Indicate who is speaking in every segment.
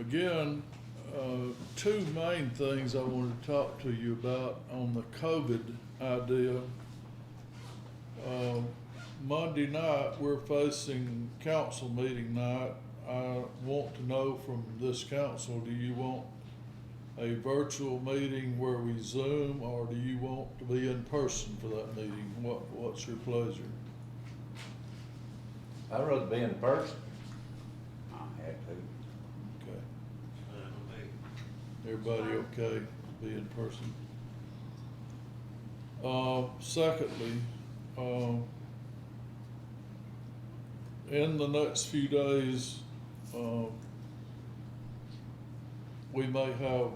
Speaker 1: again, two main things I wanted to talk to you about on the COVID idea. Monday night, we're facing council meeting night. I want to know from this council, do you want a virtual meeting where we Zoom, or do you want to be in person for that meeting? What's your pleasure?
Speaker 2: I'd rather be in person. I had to.
Speaker 1: Okay. Everybody okay, be in person? Secondly, in the next few days, we may have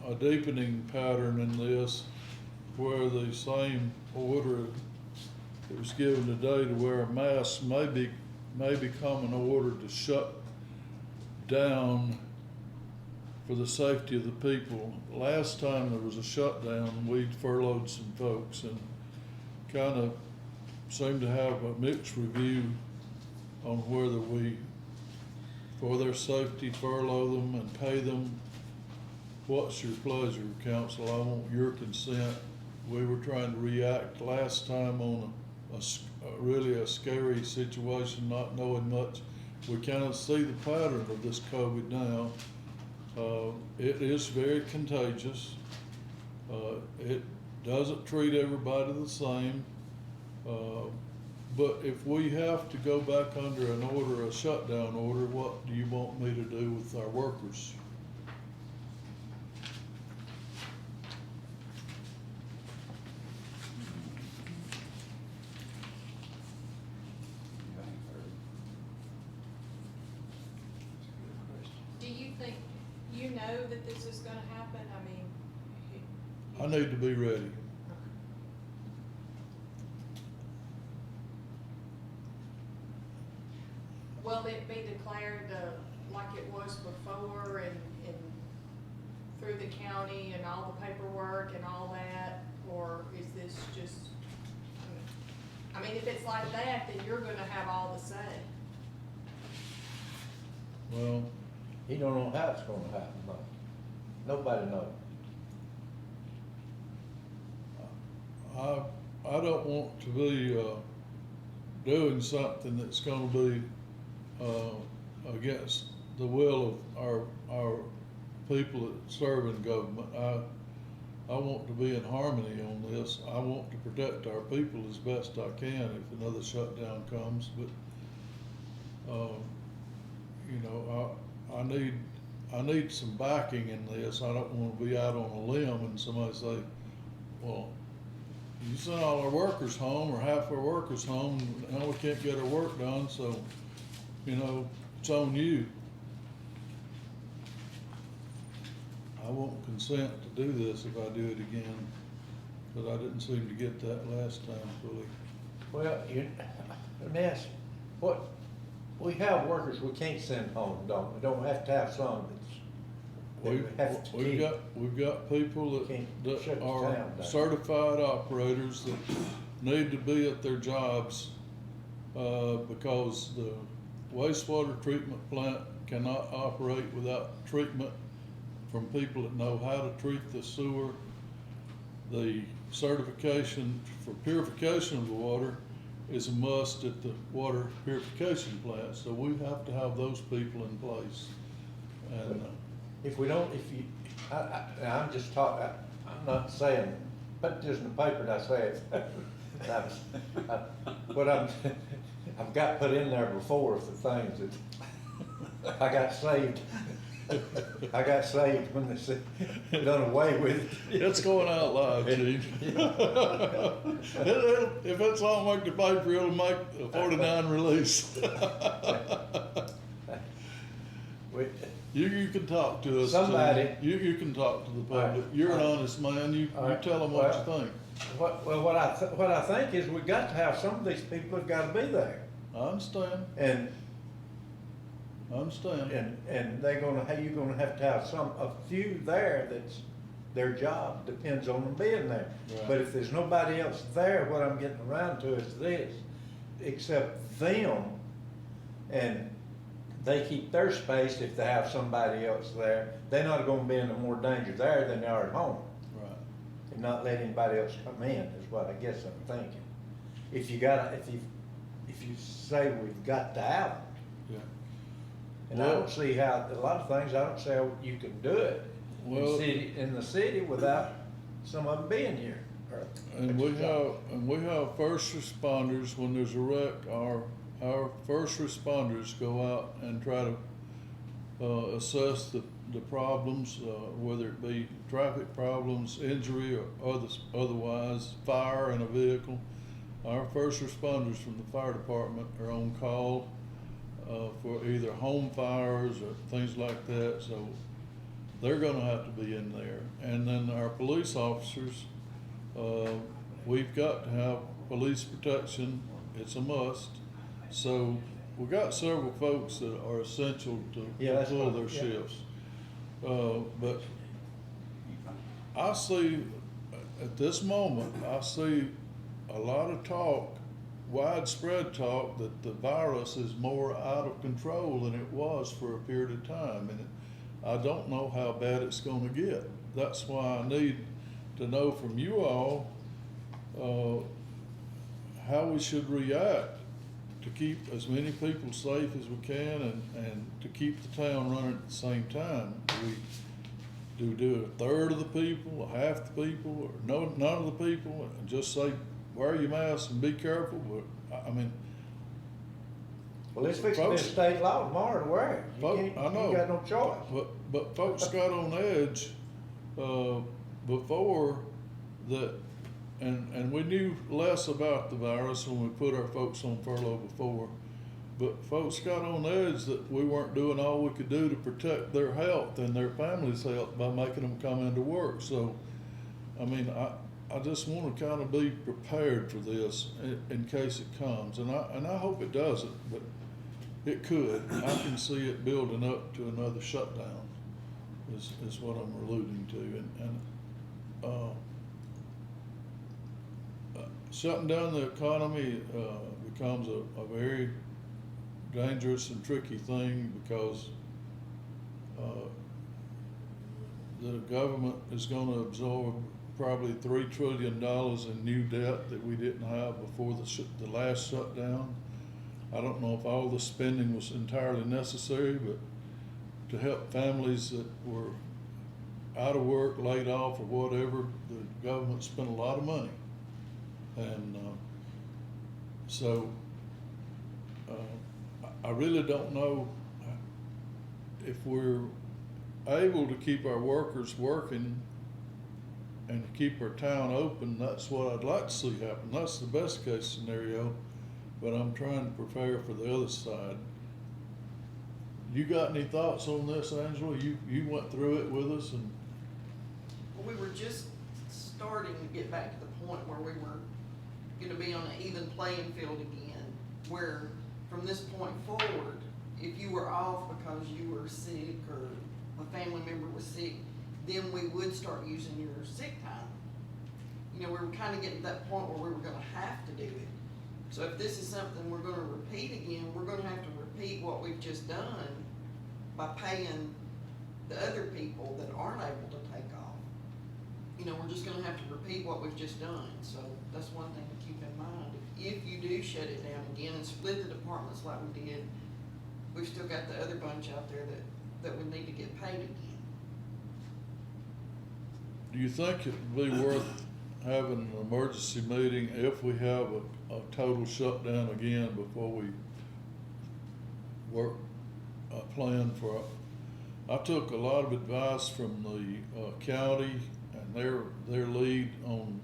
Speaker 1: a deepening pattern in this, where the same order that was given today to wear a mask may become an order to shut down for the safety of the people. Last time there was a shutdown, we furloughed some folks and kind of seemed to have a mixed review on whether we, for their safety, furlough them and pay them. What's your pleasure, council? I want your consent. We were trying to react last time on really a scary situation, not knowing much. We kind of see the pattern of this COVID now. It is very contagious. It doesn't treat everybody the same. But if we have to go back under an order, a shutdown order, what do you want me to do with our workers?
Speaker 3: Do you think, you know that this is gonna happen? I mean,
Speaker 1: I need to be ready.
Speaker 3: will it be declared like it was before and through the county and all the paperwork and all that? Or is this just, I mean, if it's like that, then you're gonna have all the say.
Speaker 1: Well,
Speaker 2: He don't know how it's gonna happen, no. Nobody knows.
Speaker 1: I don't want to be doing something that's going to be against the will of our people that serve in government. I want to be in harmony on this. I want to protect our people as best I can if another shutdown comes. But you know, I need some backing in this. I don't want to be out on a limb and somebody say, well, you sent all our workers home or half our workers home, now we can't get our work done, so, you know, it's on you. I won't consent to do this if I do it again, but I didn't seem to get that last time fully.
Speaker 2: Well, let me ask, what, we have workers we can't send home, don't we? Don't have to have some that we have to keep.
Speaker 1: We've got people that
Speaker 2: Shut the
Speaker 1: are
Speaker 2: town down.
Speaker 1: certified operators that need to be at their jobs because the wastewater treatment plant cannot operate without treatment from people that know how to treat the sewer. The certification for purification of the water is a must at the water purification plant, so we have to have those people in place. And
Speaker 2: If we don't, I'm just talking, I'm not saying, put this in the paper and I say it. I've got put in there before for things that I got saved. I got saved when they said, done away with it.
Speaker 1: it's going out live, Chief. If it's on make the paper, it'll make a 49 release. You can talk to us.
Speaker 2: Somebody.
Speaker 1: You can talk to the public. You're an honest man. You tell them what you think.
Speaker 2: What I think is we've got to have some of these people have got to be there.
Speaker 1: I understand.
Speaker 2: And they're you're gonna have to have a few there that's their job depends on them being there.
Speaker 1: Right.
Speaker 2: But if there's nobody else there, what I'm getting around to is this, except them, and they keep their space if they have somebody else there. They're not gonna be in no more danger there than they are at home.
Speaker 1: Right.
Speaker 2: And not let anybody else come in, is what I guess I'm thinking. If you say we've got to have them,
Speaker 1: Yeah.
Speaker 2: and I
Speaker 1: Well-
Speaker 2: don't see how, a lot of things, I don't see how you can do it
Speaker 1: Well-
Speaker 2: in the city without some of them being here.
Speaker 1: And we have first responders, when there's a wreck, our first responders go out and try to, assess the problems, whether it be traffic problems, injury, or otherwise, fire in a vehicle. Our first responders from the fire department are on call, for either home fires or things like that, so they're gonna have to be in there. And then our police officers, we've got to have police protection, it's a must. So we got several folks that are essential to
Speaker 2: Yeah, that's
Speaker 1: fulfill
Speaker 2: fine,
Speaker 1: their
Speaker 2: yeah.
Speaker 1: shifts. But I see, at this moment, I see a lot of talk, widespread talk, that the virus is more out of control than it was for a period of time. And I don't know how bad it's gonna get. That's why I need to know from you all, how we should react to keep as many people safe as we can and to keep the town running at the same time. Do we do a third of the people, or half the people, or none of the people, and just say, wear your mask and be careful? But, I mean,
Speaker 2: Well, it's fixing to be a
Speaker 1: Folks-
Speaker 2: state law tomorrow to wear it.
Speaker 1: I know.
Speaker 2: You got no choice.
Speaker 1: But folks got on edge, before that, and we knew less about the virus when we put our folks on furlough before. But folks got on edge that we weren't doing all we could do to protect their health and their families' health by making them come into work. So, I mean, I just wanna kinda be prepared for this in case it comes, and I hope it doesn't, but it could. I can see it building up to another shutdown, is what I'm alluding to, and shutting down the economy, becomes a very dangerous and tricky thing, because, the government is gonna absorb probably $3 trillion in new debt that we didn't have before the last shutdown. I don't know if all the spending was entirely necessary, but to help families that were out of work, laid off, or whatever, the government spent a lot of money. And, so, I really don't know if we're able to keep our workers working and keep our town open. That's what I'd like to see happen. That's the best case scenario, but I'm trying to prepare for the other side. You got any thoughts on this, Angela? You went through it with us, and
Speaker 4: Well, we were just starting to get back to the point where we were gonna be on an even playing field again, where from this point forward, if you were off because you were sick or a family member was sick, then we would start using your sick time. You know, we were kinda getting to that point where we were gonna have to do it. So if this is something we're gonna repeat again, we're gonna have to repeat what we've just done by paying the other people that aren't able to take off. You know, we're just gonna have to repeat what we've just done, so that's one thing to keep in mind. If you do shut it down again and split the departments like we did, we've still got the other bunch out there that would need to get paid again.
Speaker 1: do you think it'd be worth having an emergency meeting if we have a total shutdown again before we work a plan for? I took a lot of advice from the county and their lead on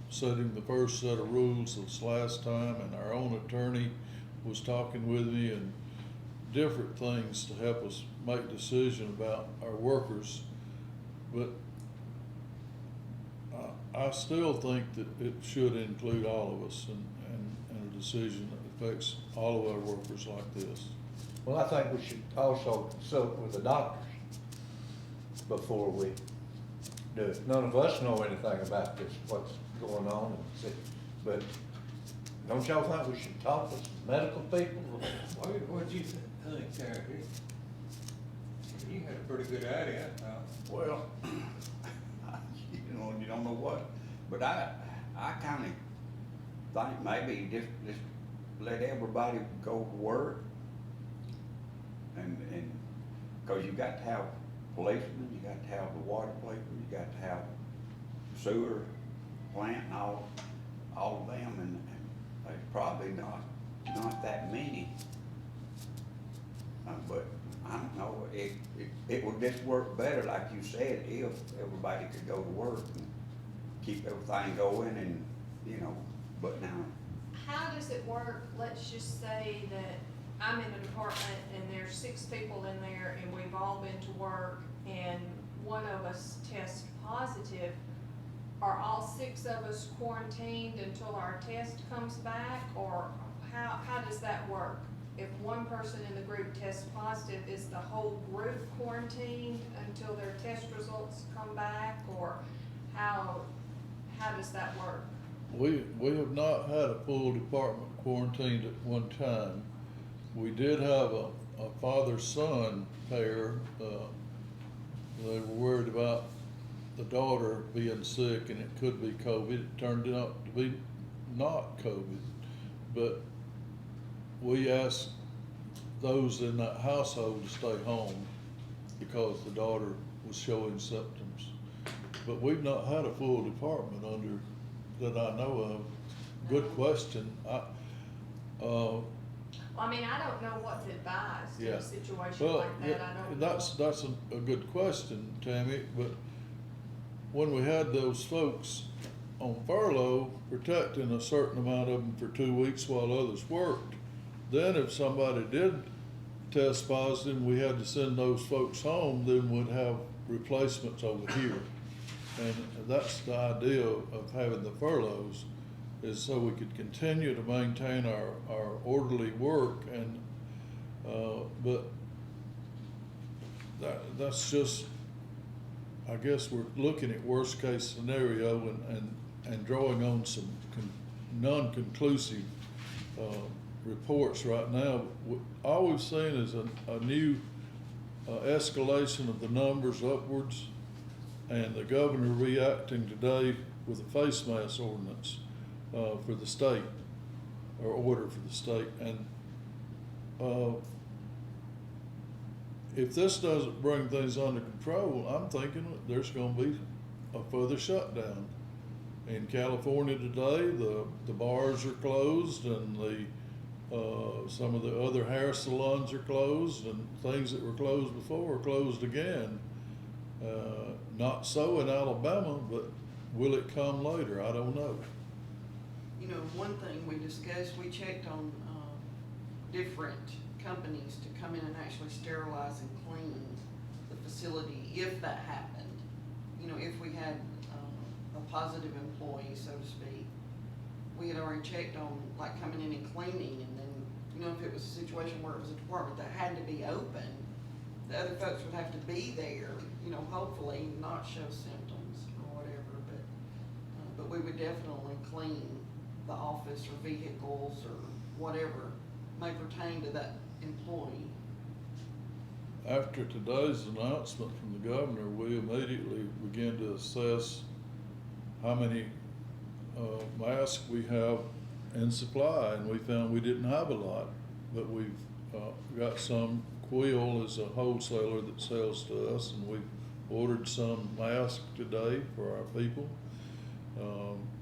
Speaker 1: setting the first set of rules this last time, and our own attorney was talking with me and different things to help us make a decision about our workers. But I still think that it should include all of us and a decision that affects all of our workers like this.
Speaker 2: Well, I think we should also consult with the doctors before we do it. None of us know anything about this, what's going on, but don't y'all think we should talk with some medical people?
Speaker 5: What do you think? Charity. You had a pretty good idea, I thought.
Speaker 6: Well, you don't know what, but I kinda think maybe just let everybody go to work. And, cause you got to have policemen, you got to have the water people, you got to have sewer plant and all of them, and there's probably not that many. But I don't know, it would just work better, like you said, if everybody could go to work and keep everything going and, but now,
Speaker 3: How does it work? Let's just say that I'm in a department and there's 6 people in there and we've all been to work and one of us tests positive. Are all 6 of us quarantined until our test comes back, or how does that work? If one person in the group tests positive, is the whole group quarantined until their test results come back, or how does that work?
Speaker 1: We have not had a full department quarantined at one time. We did have a father-son pair. They were worried about the daughter being sick and it could be COVID. It turned out to be not COVID. But we asked those in that household to stay home because the daughter was showing symptoms. But we've not had a full department under, that I know of. Good question.
Speaker 3: I mean, I don't know what to advise in
Speaker 1: Yeah.
Speaker 3: a situation
Speaker 1: Well,
Speaker 3: like that,
Speaker 1: yeah,
Speaker 3: I don't know.
Speaker 1: that's a good question, Tammy, but when we had those folks on furlough, protecting a certain amount of them for 2 weeks while others worked, then if somebody did test positive, we had to send those folks home, then we'd have replacements over here. And that's the idea of having the furloughs, is so we could continue to maintain our orderly work and, but that's just, I guess we're looking at worst case scenario and drawing on some non-conclusive, reports right now. All we've seen is a new, escalation of the numbers upwards, and the governor reacting today with a face mask ordinance for the state, or order for the state. And if this doesn't bring things under control, I'm thinking there's gonna be a further shutdown. In California today, the bars are closed, and some of the other hair salons are closed, and things that were closed before are closed again. Not so in Alabama, but will it come later? I don't know.
Speaker 4: One thing we discussed, we checked on, different companies to come in and actually sterilize and clean the facility if that happened. If we had, a positive employee, so to speak, we had already checked on like coming in and cleaning, and then, if it was a situation where it was a department that had to be open, the other folks would have to be there, hopefully not show symptoms or whatever, but we would definitely clean the office or vehicles or whatever may pertain to that employee.
Speaker 1: After today's announcement from the governor, we immediately began to assess how many masks we have in supply, and we found we didn't have a lot, but we've got some. Quill is a wholesaler that sells to us, and we've ordered some masks today for our people,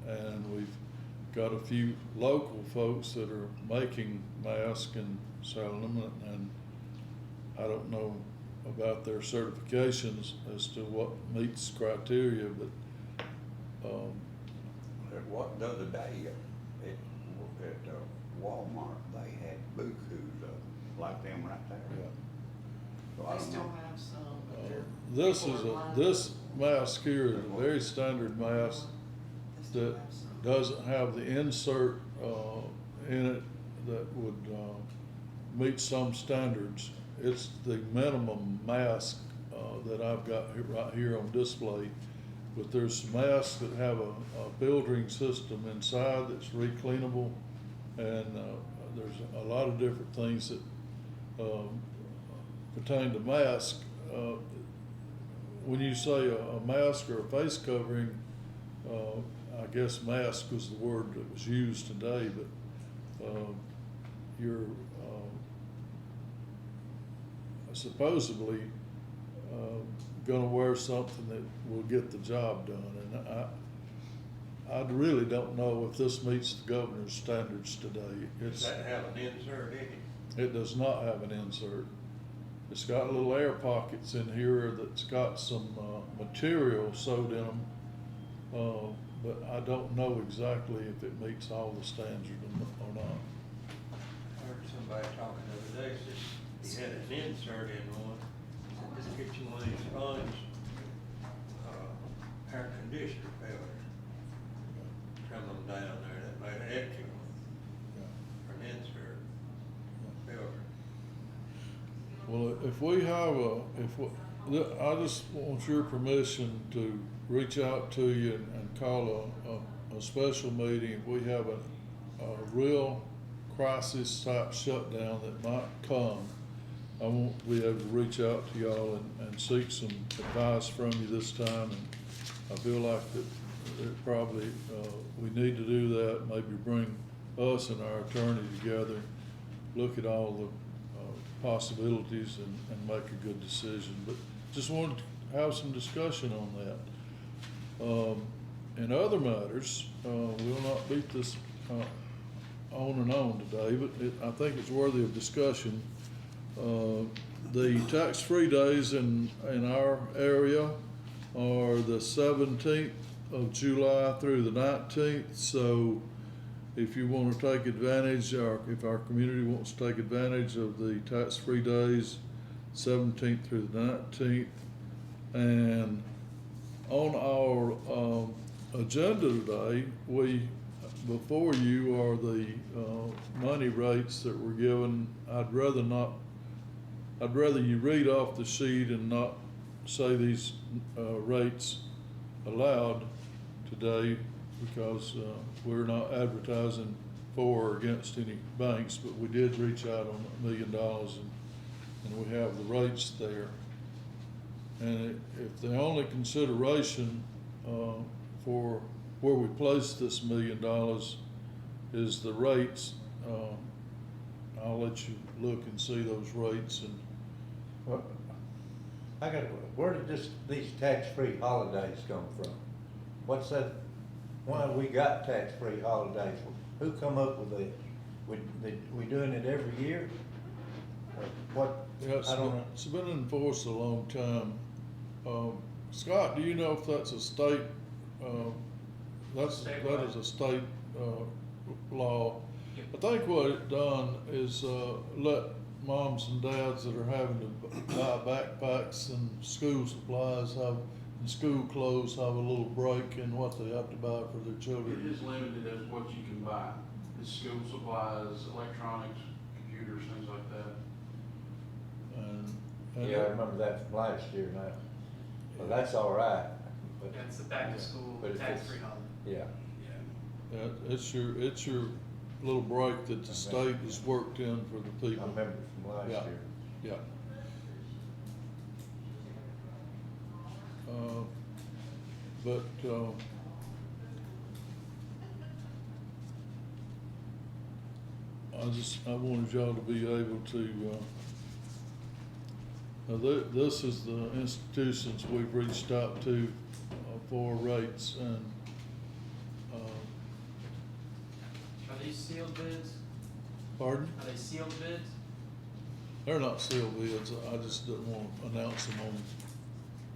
Speaker 1: and we've got a few local folks that are making masks and selling them, and I don't know about their certifications as to what meets criteria, but
Speaker 6: the other day at Walmart, they had bukus like them right there.
Speaker 1: yeah.
Speaker 6: So I
Speaker 4: They
Speaker 6: don't
Speaker 4: still
Speaker 6: know.
Speaker 4: have some, but they're.
Speaker 1: This
Speaker 4: people
Speaker 1: is
Speaker 4: are lining
Speaker 1: this
Speaker 4: up.
Speaker 1: mask here is a very standard mask
Speaker 4: They still
Speaker 1: that
Speaker 4: have some.
Speaker 1: doesn't have the insert in it that would meet some standards. It's the minimum mask that I've got right here on display. But there's masks that have a filtering system inside that's recleanable, and there's a lot of different things that pertain to mask, when you say a mask or a face covering, I guess mask was the word that was used today, but you're supposedly gonna wear something that will get the job done. And I really don't know if this meets the governor's standards today.
Speaker 5: Does that have an insert in it?
Speaker 1: It does not have an insert. It's got little air pockets in here that's got some material sewed in them, but I don't know exactly if it meets all the standards or not.
Speaker 5: I heard somebody talking the other day, said he had an insert in one, said just get you one of these sponge, air conditioner fillers. Trim them down there, that made an extra for an insert filler.
Speaker 1: Well, if we have I just want your permission to reach out to you and call a special meeting. If we have a real crisis type shutdown that might come, I won't be able to reach out to y'all and seek some advice from you this time. And I feel like that probably, we need to do that, maybe bring us and our attorney together, look at all the possibilities and make a good decision. But just wanted to have some discussion on that. In other matters, we'll not beat this on and on today, but I think it's worthy of discussion. The tax-free days in our area are the 17th of July through the 19th. So if you want to take advantage, or if our community wants to take advantage of the tax-free days, 17th through the 19th. And on our agenda today, before you are the money rates that were given. I'd rather you read off the sheet and not say these rates aloud today, because we're not advertising for or against any banks, but we did reach out on $1 million and we have the rates there. And if the only consideration for where we place this $1 million is the rates, I'll let you look and see those rates. And
Speaker 2: Well, where did these tax-free holidays come from? What's that, why we got tax-free holidays? Who come up with this? We doing it every year? Or what,
Speaker 1: yeah,
Speaker 2: I don't know.
Speaker 1: it's been enforced a long time. Scott, do you know if that's a state, that is a state law? I think what it done is let moms and dads that are having to buy backpacks and school supplies and school clothes have a little break in what they have to buy for their children.
Speaker 7: It is limited as what you can buy. It's school supplies, electronics, computers, things like that.
Speaker 1: And
Speaker 2: Yeah, I remember that from last year now. Well, that's all right. But
Speaker 8: That's the back to school,
Speaker 2: But if
Speaker 8: tax-free
Speaker 2: it's-
Speaker 8: holiday.
Speaker 2: yeah,
Speaker 1: it's your little break that the state has worked in for the
Speaker 2: I
Speaker 1: people.
Speaker 2: remember from last
Speaker 1: Yeah.
Speaker 2: year.
Speaker 1: Yeah. But, I wanted y'all to be able to, this is the institutions we've reached out to for rates, and,
Speaker 8: Are these sealed bids?
Speaker 1: pardon?
Speaker 8: Are they sealed bids?
Speaker 1: They're not sealed bids, I just didn't want to announce them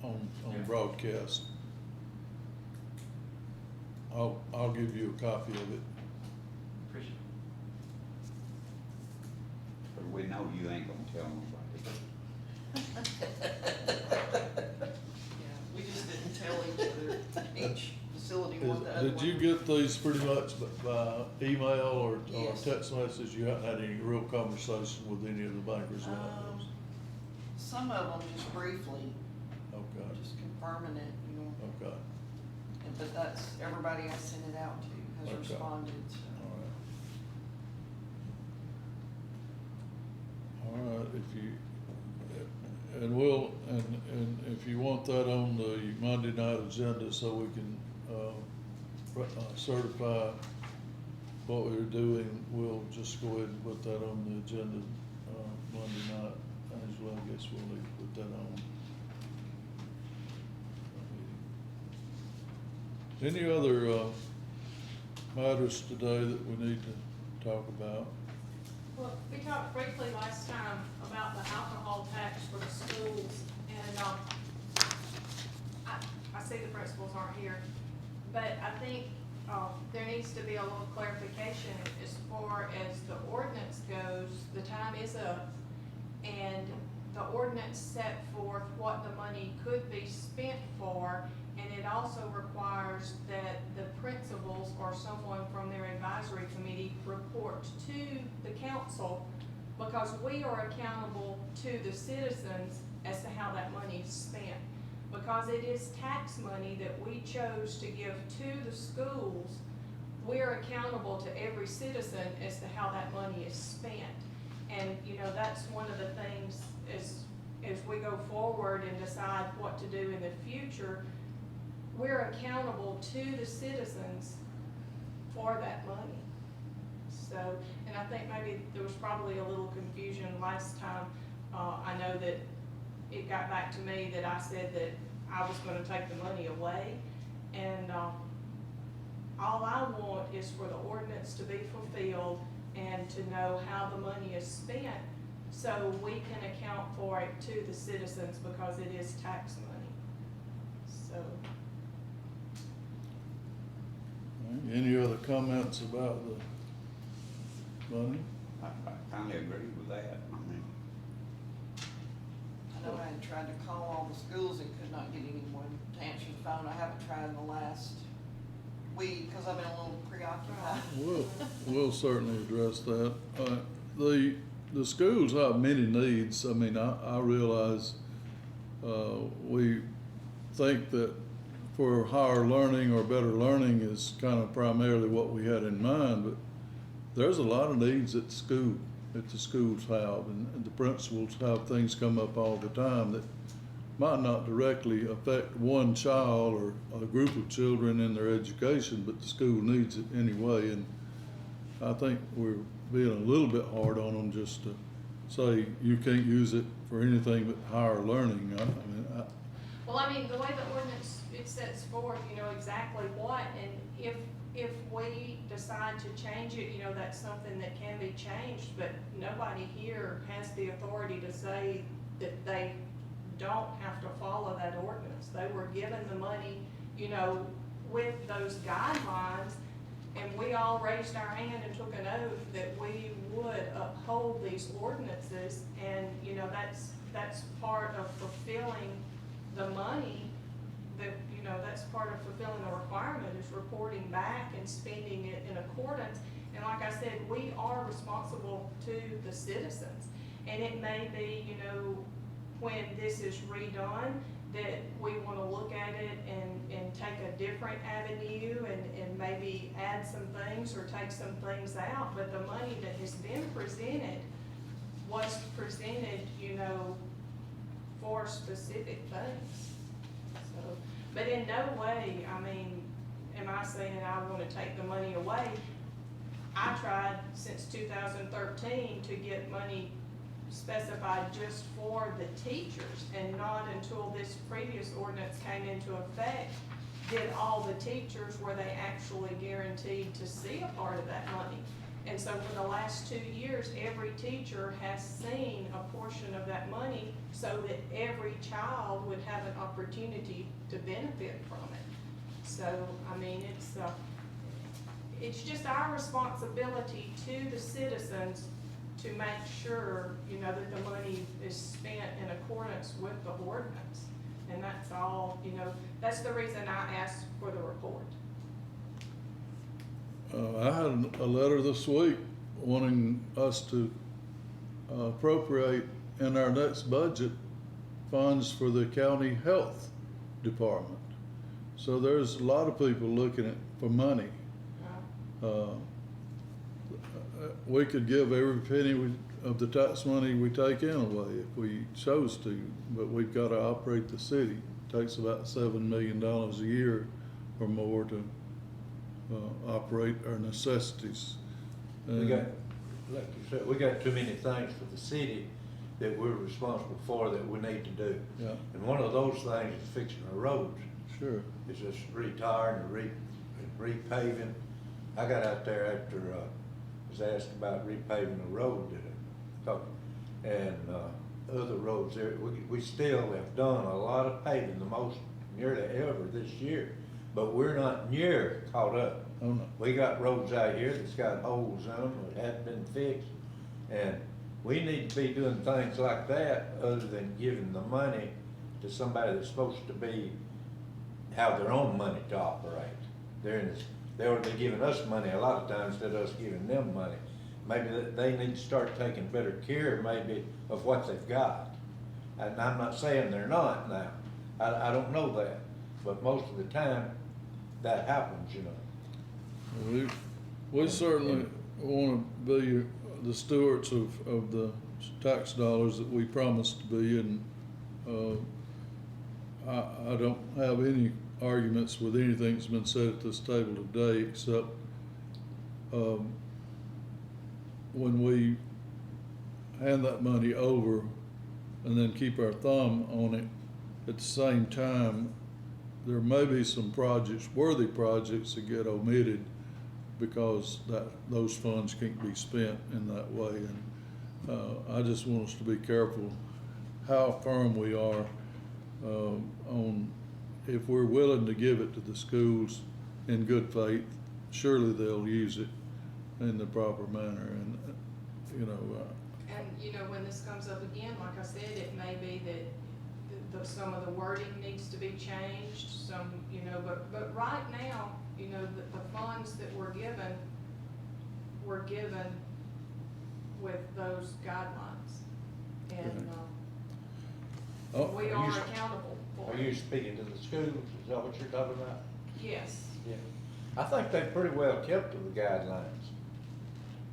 Speaker 1: on
Speaker 8: Yeah.
Speaker 1: broadcast. I'll give you a copy of it.
Speaker 8: Appreciate it.
Speaker 6: But we know you ain't gonna tell nobody.
Speaker 4: Yeah, we just didn't tell each other, each facility what the other
Speaker 1: Did you
Speaker 4: one-
Speaker 1: get these pretty much by email or
Speaker 4: Yes.
Speaker 1: text message? You haven't had any real conversation with any of the bankers about those?
Speaker 4: Some of them just briefly,
Speaker 1: Okay,
Speaker 4: just confirming it, you know,
Speaker 1: okay,
Speaker 4: but that's, everybody I sent it out to has
Speaker 1: Okay.
Speaker 4: responded, so.
Speaker 1: all All right, if you, and if you want that on the Monday night agenda so we can, certify what we're doing, we'll just go ahead and put that on the agenda, Monday night. Angela, I guess we'll need to put that on. Any other, matters today that we need to talk about?
Speaker 3: Well, we talked briefly last time about the alcohol tax for the schools, and, I see the principals aren't here, but I think, there needs to be a little clarification as far as the ordinance goes. The time is up, and the ordinance set forth what the money could be spent for, and it also requires that the principals or someone from their advisory committee report to the council, because we are accountable to the citizens as to how that money is spent. Because it is tax money that we chose to give to the schools, we're accountable to every citizen as to how that money is spent. And, you know, that's one of the things as we go forward and decide what to do in the future, we're accountable to the citizens for that money. So, and I think maybe there was probably a little confusion last time. I know that it got back to me that I said that I was gonna take the money away. And, all I want is for the ordinance to be fulfilled and to know how the money is spent so we can account for it to the citizens, because it is tax money. So.
Speaker 1: Any other comments about the money?
Speaker 6: I kinda agree with that. I mean,
Speaker 4: I know I had tried to call all the schools and could not get anyone to answer the phone. I haven't tried in the last week, cause I've been a little preoccupied.
Speaker 1: We'll certainly address that. The schools have many needs. I mean, I realize, we think that for higher learning or better learning is kind of primarily what we had in mind, but there's a lot of needs that the schools have, and the principals have things come up all the time that might not directly affect one child or a group of children in their education, but the school needs it anyway. And I think we're being a little bit hard on them just to say you can't use it for anything but higher learning.
Speaker 3: Well, I mean, the way the ordinance, it sets forth, you know, exactly what, and if we decide to change it, you know, that's something that can be changed, but nobody here has the authority to say that they don't have to follow that ordinance. They were given the money, you know, with those guidelines, and we all raised our hand and took an oath that we would uphold these ordinances, and, you know, that's part of fulfilling the money, that, you know, that's part of fulfilling the requirement, is reporting back and spending it in accordance. And like I said, we are responsible to the citizens, and it may be, you know, when this is redone, that we want to look at it and take a different avenue and maybe add some things or take some things out. But the money that has been presented was presented, you know, for specific things. So, but in no way, I mean, am I saying I want to take the money away? I tried since 2013 to get money specified just for the teachers, and not until this previous ordinance came into effect did all the teachers were they actually guaranteed to see a part of that money. And so for the last 2 years, every teacher has seen a portion of that money so that every child would have an opportunity to benefit from it. So, I mean, it's just our responsibility to the citizens to make sure, you know, that the money is spent in accordance with the ordinance. And that's all, you know, that's the reason I asked for the report.
Speaker 1: I had a letter this week wanting us to appropriate in our next budget funds for the county health department. So there's a lot of people looking for money. We could give every penny of the tax money we take in away if we chose to, but we've gotta operate the city. Takes about $7 million a year or more to, operate our necessities.
Speaker 2: We got, like you said, we got too many things for the city that we're responsible for that we need to do.
Speaker 1: Yeah,
Speaker 2: And one of those things is fixing the roads.
Speaker 1: sure.
Speaker 2: It's just retiring and repaving. I got out there after, was asked about repaving the road and, other roads there. We still have done a lot of paving, the most nearly ever this year, but we're not near caught up.
Speaker 1: Oh, no.
Speaker 2: We got roads out here that's got holes in them that haven't been fixed, and we need to be doing things like that other than giving the money to somebody that's supposed to be, have their own money to operate. They ought to be giving us money a lot of times instead of us giving them money. Maybe they need to start taking better care maybe of what they've got. And I'm not saying they're not now. I don't know that, but most of the time that happens, you know.
Speaker 1: We certainly wanna be the stewards of the tax dollars that we promised to be, and, I don't have any arguments with anything that's been said at this table today, except, when we hand that money over and then keep our thumb on it, at the same time, there may be some projects, worthy projects, that get omitted because those funds can't be spent in that way. And I just want us to be careful how firm we are on, if we're willing to give it to the schools in good faith, surely they'll use it in the proper manner. And, you know,
Speaker 3: And, you know, when this comes up again, like I said, it may be that some of the wording needs to be changed, some, you know, but right now, you know, the funds that were given with those guidelines. And,
Speaker 1: Oh,
Speaker 3: we are accountable for
Speaker 2: Are
Speaker 3: it.
Speaker 2: you speaking to the schools? Is that what you're talking about?
Speaker 3: Yes.
Speaker 2: Yeah. I think they pretty well kept to the guidelines.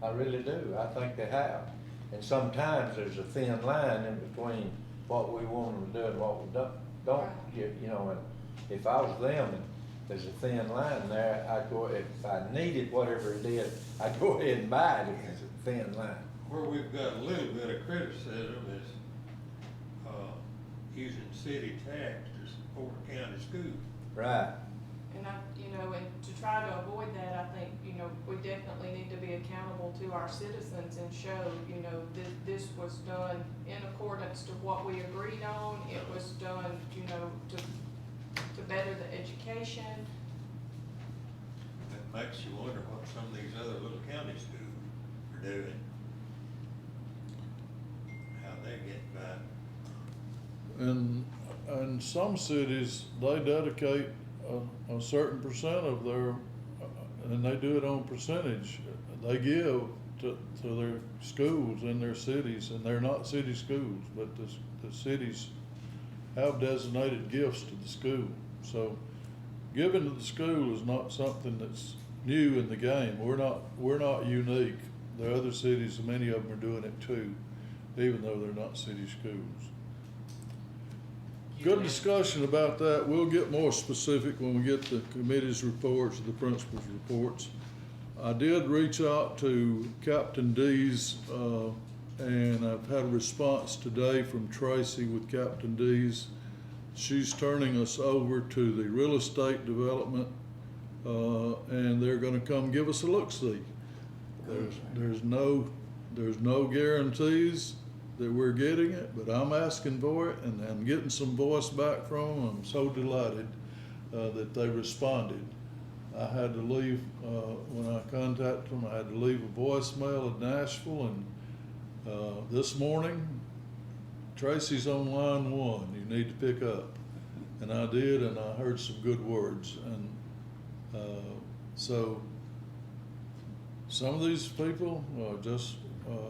Speaker 2: I really do. I think they have. And sometimes there's a thin line in between what we want them to do and what we don't. You know, and if I was them and there's a thin line there, I'd go, if I needed whatever it is, I'd go ahead and buy it if it's a thin line.
Speaker 5: Where we've got a little bit of criticism is, using city tax to support county schools.
Speaker 2: Right.
Speaker 3: And you know, and to try to avoid that, I think, you know, we definitely need to be accountable to our citizens and show, you know, this was done in accordance to what we agreed on. It was done, you know, to better the education.
Speaker 5: That makes you wonder what some of these other little county schools are doing. How they get by.
Speaker 1: and some cities, they dedicate a certain percent of their, and they do it on percentage. They give to their schools in their cities, and they're not city schools, but the cities have designated gifts to the school. So giving to the school is not something that's new in the game. We're not unique. There are other cities, and many of them are doing it too, even though they're not city schools. Good discussion about that. We'll get more specific when we get the committee's reports, the principal's reports. I did reach out to Captain D's, and I've had a response today from Tracy with Captain D's. She's turning us over to the real estate development, and they're gonna come give us a look-see. There's no guarantees that we're getting it, but I'm asking for it, and I'm getting some voice back from them. I'm so delighted that they responded. I had to leave, when I contacted them, I had to leave a voicemail in Nashville, and this morning, Tracy's on line 1, you need to pick up. And I did, and I heard some good words. And so some of these people are just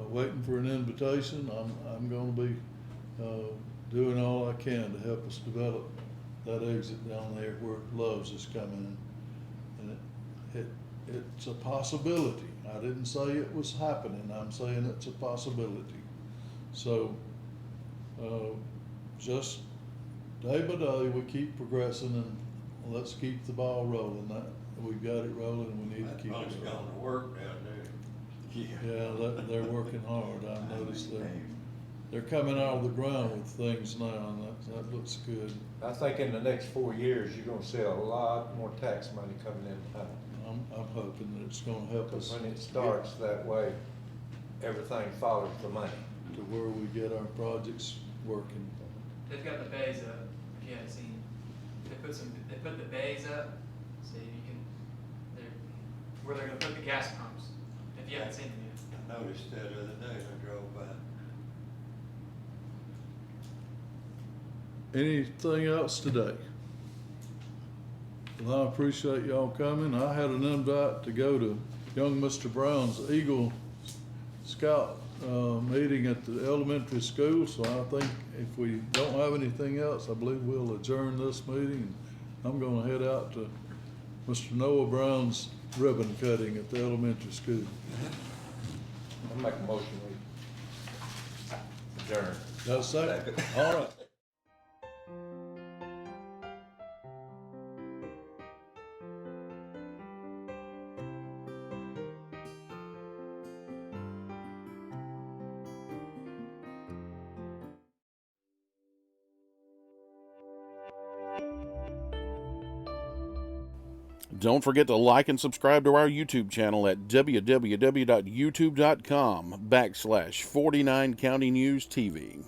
Speaker 1: waiting for an invitation. I'm going to be doing all I can to help us develop that exit down there where Love's is coming in. And it's a possibility. I didn't say it was happening, I'm saying it's a possibility. So, just day by day, we keep progressing and let's keep the ball rolling. We've got it rolling, we need to
Speaker 5: That
Speaker 1: keep
Speaker 5: pump's
Speaker 1: it
Speaker 5: gone
Speaker 1: rolling.
Speaker 5: to work down there.
Speaker 1: Yeah, they're working hard. I noticed they're coming out of the ground with things now, and that looks good.
Speaker 2: I think in the next 4 years, you're gonna see a lot more tax money coming in the town.
Speaker 1: I'm hoping that it's gonna help us.
Speaker 2: Because when it starts that way, everything follows the money.
Speaker 1: To where we get our projects working.
Speaker 8: They've got the bays up, if you haven't seen. They put the bays up, so you can, where they're gonna put the gas pumps, if you haven't seen them yet.
Speaker 5: I noticed that the other day as I drove by.
Speaker 1: Anything else today? Well, I appreciate y'all coming. I had an invite to go to young Mr. Brown's Eagle Scout meeting at the elementary school, so I think if we don't have anything else, I believe we'll adjourn this meeting. I'm gonna head out to Mr. Noah Brown's ribbon cutting at the elementary school.
Speaker 2: I'll make a motion, we adjourn.
Speaker 1: That's second? All right.
Speaker 9: Don't forget to like and subscribe to our YouTube channel at www.youtube.com/49 County News TV.